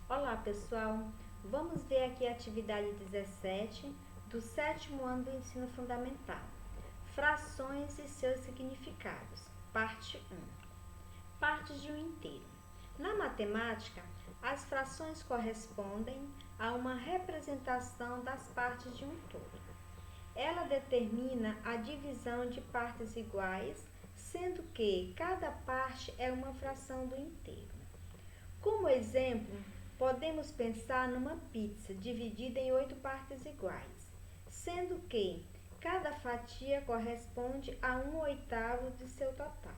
Olá pessoal, vamos ver aqui a atividade 17 do 7º ano do ensino fundamental. Frações e seus significados, parte 1. Partes de um inteiro. Na matemática, as frações correspondem a uma representação das partes de um todo. Ela determina a divisão de partes iguais, sendo que cada parte é uma fração do inteiro. Como exemplo, podemos pensar numa pizza dividida em 8 partes iguais, sendo que cada fatia corresponde a 1/8 de seu total.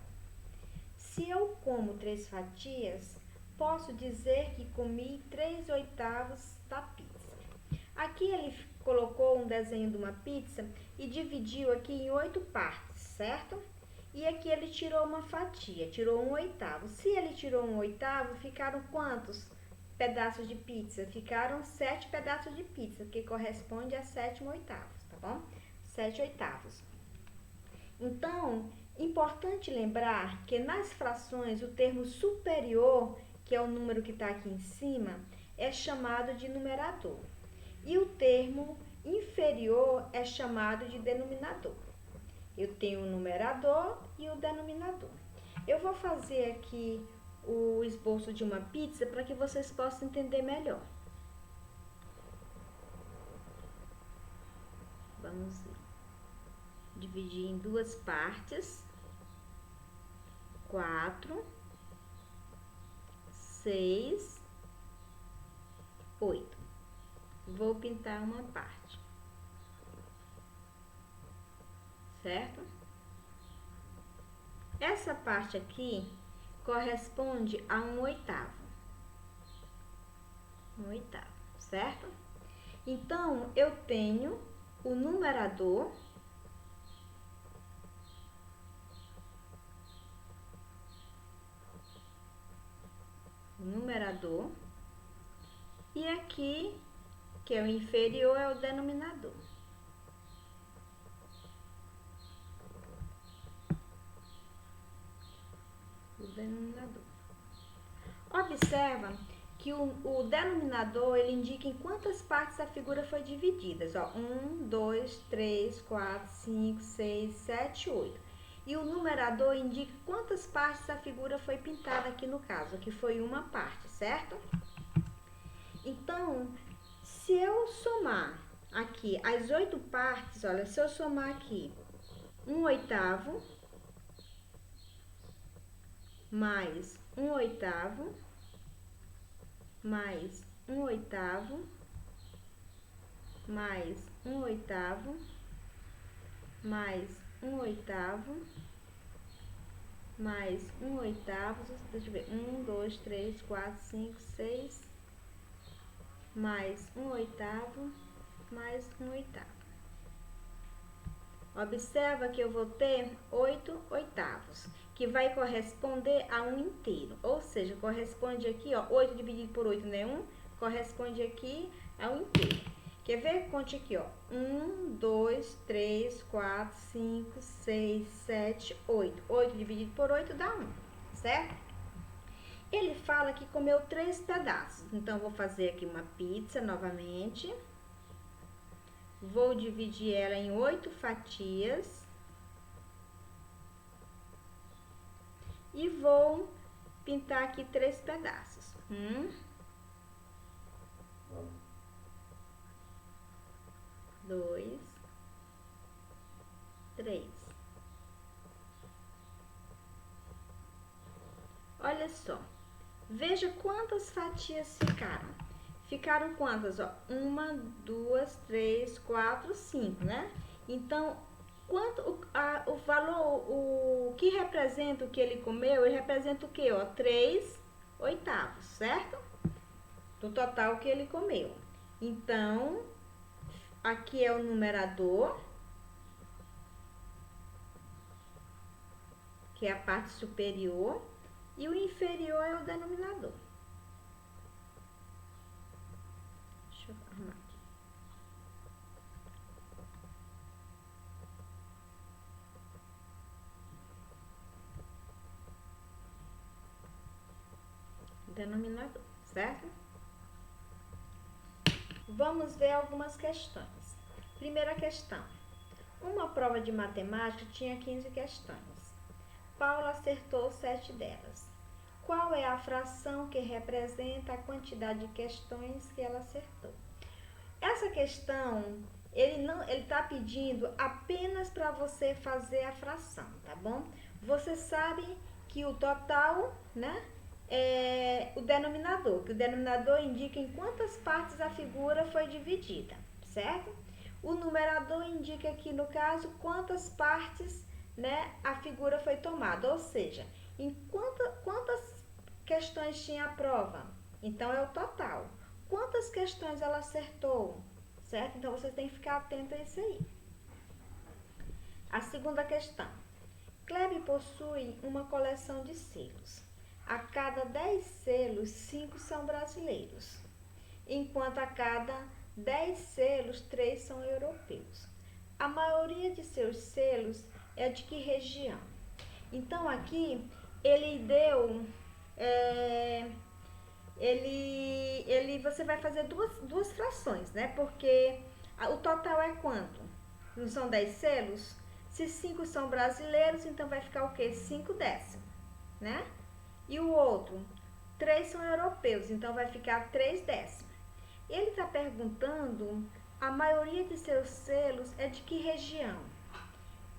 Se eu como 3 fatias, posso dizer que comi 3/8 da pizza. Aqui ele colocou um desenho de uma pizza e dividiu aqui em 8 partes, certo? E aqui ele tirou uma fatia, tirou 1/8. Se ele tirou 1/8, ficaram quantos pedaços de pizza? Ficaram 7 pedaços de pizza, que corresponde a 7/8, tá bom? 7/8. Então, importante lembrar que nas frações o termo superior, que é o número que está aqui em cima, é chamado de numerador. E o termo inferior é chamado de denominador. Eu tenho o numerador e o denominador. Eu vou fazer aqui o esboço de uma pizza para que vocês possam entender melhor. Vamos ver. Dividir em 2 partes. 4, 6, 8. Vou pintar uma parte. Certo? Essa parte aqui corresponde a 1/8. 1/8, certo? Então, eu tenho o numerador e aqui, que é o inferior, é o denominador. Observa que o denominador ele indica em quantas partes a figura foi dividida. 1, 2, 3, 4, 5, 6, 7, 8. E o numerador indica quantas partes a figura foi pintada aqui no caso. Aqui foi uma parte, certo? Então, se eu somar aqui as 8 partes, olha, se eu somar aqui 1/8 mais 1/8 mais 1/8 mais 1/8 mais 1/8 mais 1/8, deixa eu ver, 1, 2, 3, 4, 5, 6, mais 1/8 mais 1/8. Observa que eu vou ter 8/8, que vai corresponder a um inteiro, ou seja, corresponde aqui, 8 dividido por 8 não é 1, corresponde aqui a um inteiro. Quer ver? Conte aqui, 1, 2, 3, 4, 5, 6, 7, 8. 8 dividido por 8 dá 1, certo? Ele fala que comeu 3 pedaços, então vou fazer aqui uma pizza novamente. Vou dividir ela em 8 fatias e vou pintar aqui 3 pedaços. 2, 3. Olha só, veja quantas fatias ficaram. Ficaram quantas? 1, 2, 3, 4, 5, né? Então, o valor, o que representa o que ele comeu, ele representa o que? 3/8, certo? Do total que ele comeu. Então, aqui é o numerador, que é a parte superior, e o inferior é o denominador. Deixa eu arrumar aqui. Denominador, certo? vamos ver algumas questões. Primeira questão. Uma prova de matemática tinha 15 questões. Paula acertou 7 delas. Qual é a fração que representa a quantidade de questões que ela acertou? Essa questão, ele está pedindo apenas para você fazer a fração, tá bom? Você sabe que o total, né, é o denominador, que o denominador indica em quantas partes a figura foi dividida, certo? O numerador indica aqui, no caso, quantas partes, né, a figura foi tomada, ou seja, em quantas questões tinha a prova. Então, é o total. Quantas questões ela acertou, certo? Então, vocês têm que ficar atento a isso aí. A segunda questão. Kleber possui uma coleção de selos. A cada 10 selos, 5 são brasileiros, enquanto a cada 10 selos, 3 são europeus. A maioria de seus selos é de que região? Então, aqui, ele deu... você vai fazer duas frações, né? Porque o total é quanto? Não são 10 selos? Se 5 são brasileiros, então vai ficar o quê? 5 décimos, né? E o outro, 3 são europeus, então vai ficar 3 décimos. Ele está perguntando, a maioria de seus selos é de que região?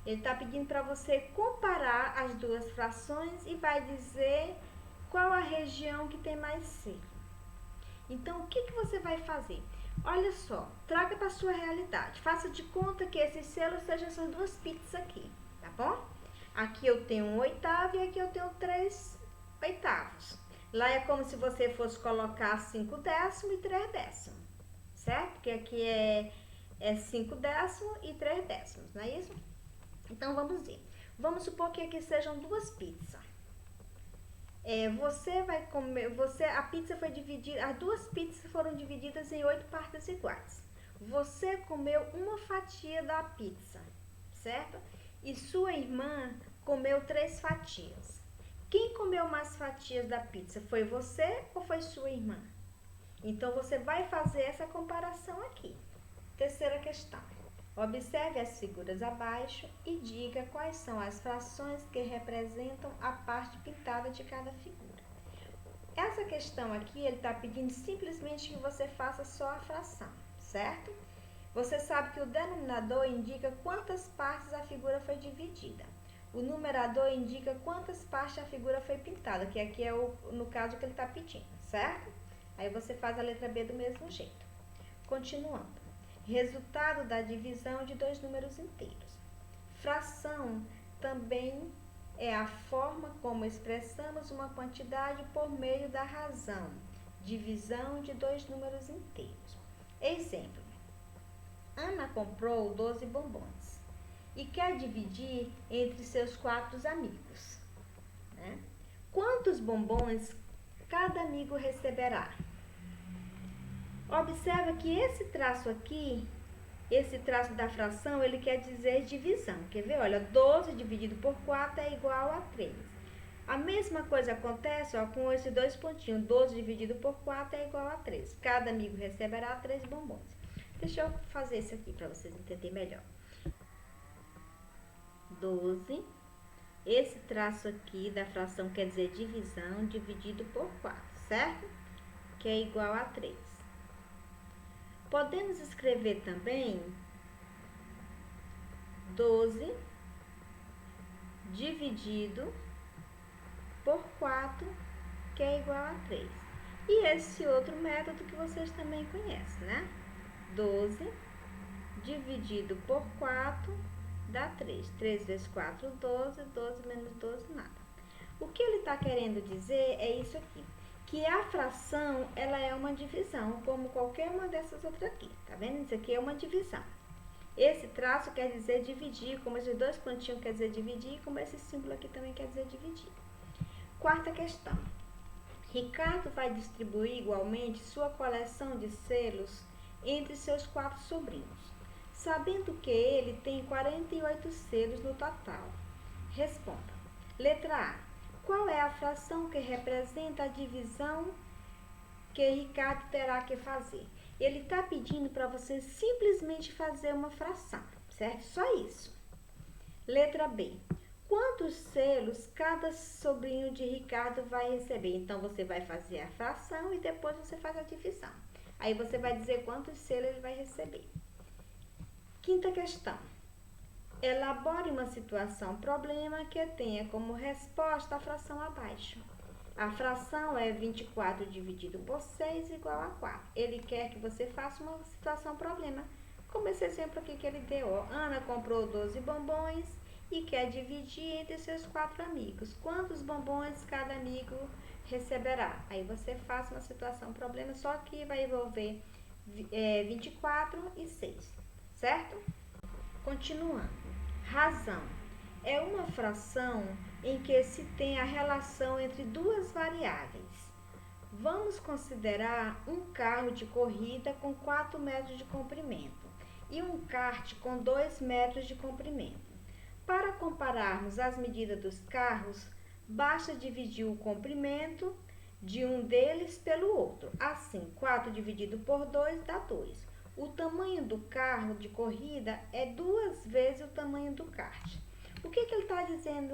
Ele está pedindo para você comparar as duas frações e vai dizer qual a região que tem mais selo. Então, o que você vai fazer? Olha só, traga para a sua realidade. Faça de conta que esses selos sejam essas duas pizzas aqui, tá bom? Aqui eu tenho 1/8 e aqui eu tenho 3/8. Lá é como se você fosse colocar 5 décimos e 3 décimos, certo? Porque aqui é 5 décimos e 3 décimos, não é isso? Então, vamos ver. Vamos supor que aqui sejam duas pizzas. Você vai comer, a pizza foi dividida, as duas pizzas foram divididas em 8 partes iguais. Você comeu uma fatia da pizza, certo? E sua irmã comeu 3 fatias. Quem comeu mais fatias da pizza? Foi você ou foi sua irmã? Então, você vai fazer essa comparação aqui. Terceira questão. Observe as figuras abaixo e diga quais são as frações que representam a parte pintada de cada figura. Essa questão aqui, ele está pedindo simplesmente que você faça só a fração, certo? Você sabe que o denominador indica quantas partes a figura foi dividida. O numerador indica quantas partes a figura foi pintada, que aqui é no caso que ele está pedindo, certo? Aí você faz a letra B do mesmo jeito. Continuando. Resultado da divisão de 2 números inteiros. Fração também é a forma como expressamos uma quantidade por meio da razão. Divisão de 2 números inteiros. Exemplo. Ana comprou 12 bombons e quer dividir entre seus 4 amigos, né? Quantos bombons cada amigo receberá? Observa que esse traço aqui, esse traço da fração, ele quer dizer divisão. Quer ver? Olha, 12 dividido por 4 é igual a 3. A mesma coisa acontece, ó, com esses 2 pontinhos. 12 dividido por 4 é igual a 3. Cada amigo receberá 3 bombons. Deixa eu fazer isso aqui para vocês entenderem melhor. 12. Esse traço aqui da fração quer dizer divisão dividido por 4, certo? Que é igual a 3. Podemos escrever também 12 dividido por 4, que é igual a 3. E esse outro método que vocês também conhecem, né? 12 dividido por 4 dá 3. 3 vezes 4, 12. 12 menos 12, nada. O que ele está querendo dizer é isso aqui. Que a fração, ela é uma divisão, como qualquer uma dessas outras aqui, tá vendo? Isso aqui é uma divisão. Esse traço quer dizer dividir, como esses 2 pontinhos quer dizer dividir, como esse símbolo aqui também quer dizer dividir. Quarta questão. Ricardo vai distribuir igualmente sua coleção de selos entre seus 4 sobrinhos, sabendo que ele tem 48 selos no total. Responda. Letra A. Qual é a fração que representa a divisão que Ricardo terá que fazer? Ele está pedindo para você simplesmente fazer uma fração, certo? Só isso. Letra B. Quantos selos cada sobrinho de Ricardo vai receber? Então, você vai fazer a fração e depois você faz a divisão. Aí, você vai dizer quantos selos ele vai receber. Quinta questão. Elabore uma situação problema que tenha como resposta a fração abaixo. A fração é 24 dividido por 6 igual a 4. Ele quer que você faça uma situação problema. Como esse exemplo aqui que ele deu. Ó. Ana comprou 12 bombons e quer dividir entre seus 4 amigos. Quantos bombons cada amigo receberá? Aí você faz uma situação problema, só que vai envolver 24 e 6, certo? Continuando. Razão. É uma fração em que se tem a relação entre duas variáveis. Vamos considerar um carro de corrida com 4 metros de comprimento e um kart com 2 metros de comprimento. Para compararmos as medidas dos carros, basta dividir o comprimento de um deles pelo outro. Assim, 4 dividido por 2 dá 2. O tamanho do carro de corrida é 2 vezes o tamanho do kart. O que ele está dizendo?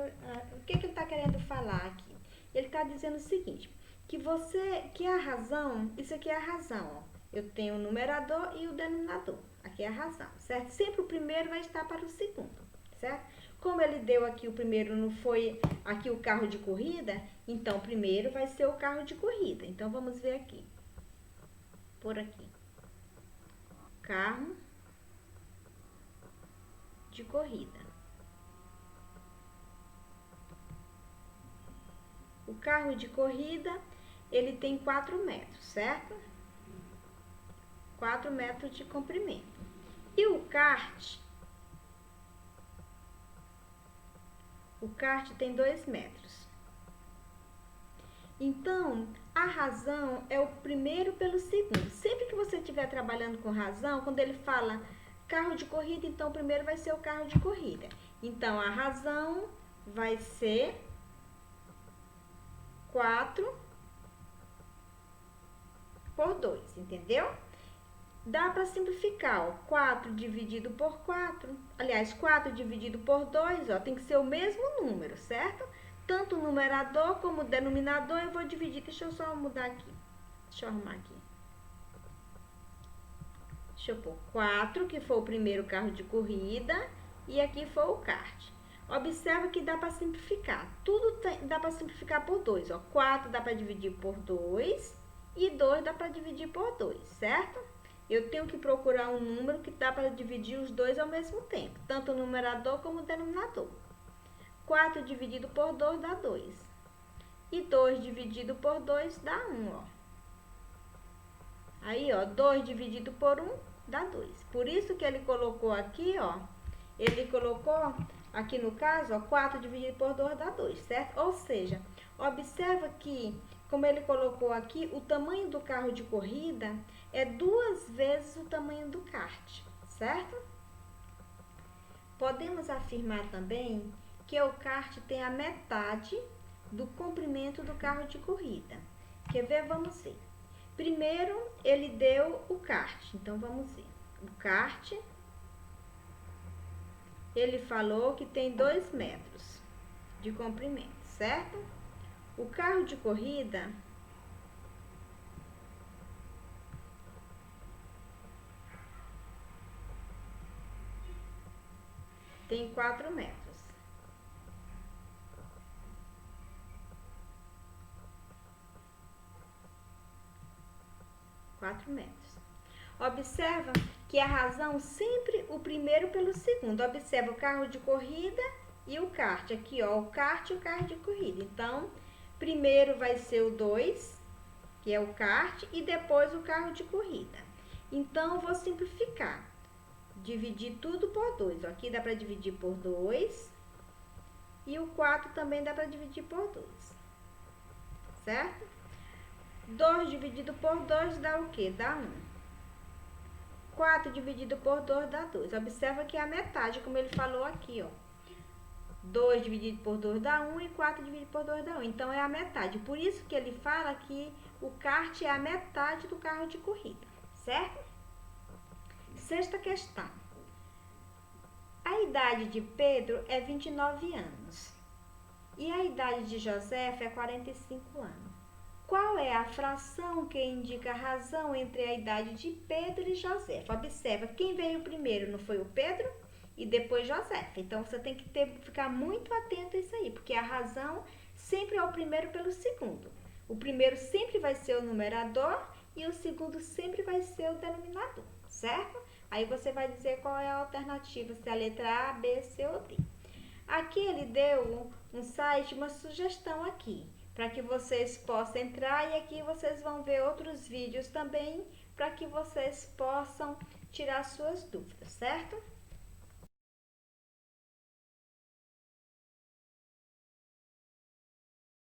O que ele está querendo falar aqui? Ele está dizendo o seguinte, que a razão, isso aqui é a razão, ó. Eu tenho o numerador e o denominador. Aqui é a razão, certo? Sempre o primeiro vai estar para o segundo, certo? Como ele deu aqui o primeiro, não foi aqui o carro de corrida, então o primeiro vai ser o carro de corrida. Então, vamos ver aqui. Por aqui. Carro de corrida. O carro de corrida, ele tem 4 metros, certo? 4 metros de comprimento. E o kart tem 2 metros. Então, a razão é o primeiro pelo segundo. Sempre que você estiver trabalhando com razão, quando ele fala carro de corrida, então o primeiro vai ser o carro de corrida. Então, a razão vai ser 4 por 2, entendeu? Dá para simplificar, ó, 4 dividido por 4, aliás, 4 dividido por 2, ó, tem que ser o mesmo número, certo? Tanto o numerador como o denominador eu vou dividir, deixa eu só mudar aqui, deixa eu arrumar aqui. Deixa eu pôr 4, que foi o primeiro carro de corrida, e aqui foi o kart. Observa que dá para simplificar. Tudo dá para simplificar por 2. 4 dá para dividir por 2 e 2 dá para dividir por 2, certo? Eu tenho que procurar um número que dá para dividir os dois ao mesmo tempo, tanto o numerador como o denominador. 4 dividido por 2 dá 2. E 2 dividido por 2 dá 1, ó. Aí, ó, 2 dividido por 1 dá 2. Por isso que ele colocou aqui, ó, ele colocou aqui no caso, ó, 4 dividido por 2 dá 2, certo? Ou seja, observa que, como ele colocou aqui, o tamanho do carro de corrida é 2 vezes o tamanho do kart, certo? Podemos afirmar também que o kart tem a metade do comprimento do carro de corrida. Quer ver? Vamos ver. Primeiro, ele deu o kart, então vamos ver. O kart, ele falou que tem 2 metros de comprimento, certo? O carro de corrida tem 4 metros. Observa que a razão sempre o primeiro pelo segundo. Observa o carro de corrida e o kart. Aqui, ó, o kart e o carro de corrida. Então, primeiro vai ser o 2, que é o kart, e depois o carro de corrida. Então, eu vou simplificar. Dividir tudo por 2. Aqui dá para dividir por 2. E o 4 também dá para dividir por 2. Certo? 2 dividido por 2 dá o quê? Dá 1. 4 dividido por 2 dá 2. Observa que é a metade, como ele falou aqui, ó. 2 dividido por 2 dá 1 e 4 dividido por 2 dá 1. Então, é a metade. Por isso que ele fala que o kart é a metade do carro de corrida, certo? Sexta questão. A idade de Pedro é 29 anos e a idade de José é 45 anos. Qual é a fração que indica a razão entre a idade de Pedro e José? Observa, quem veio primeiro não foi o Pedro e depois José. Então você tem que ficar muito atento a isso aí, porque a razão sempre é o primeiro pelo segundo. O primeiro sempre vai ser o numerador e o segundo sempre vai ser o denominador, certo? Aí você vai dizer qual é a alternativa, se é a letra A, B, C ou D. Aqui ele deu um site, uma sugestão aqui, para que vocês possam entrar e aqui vocês vão ver outros vídeos também, para que vocês possam tirar suas dúvidas, certo?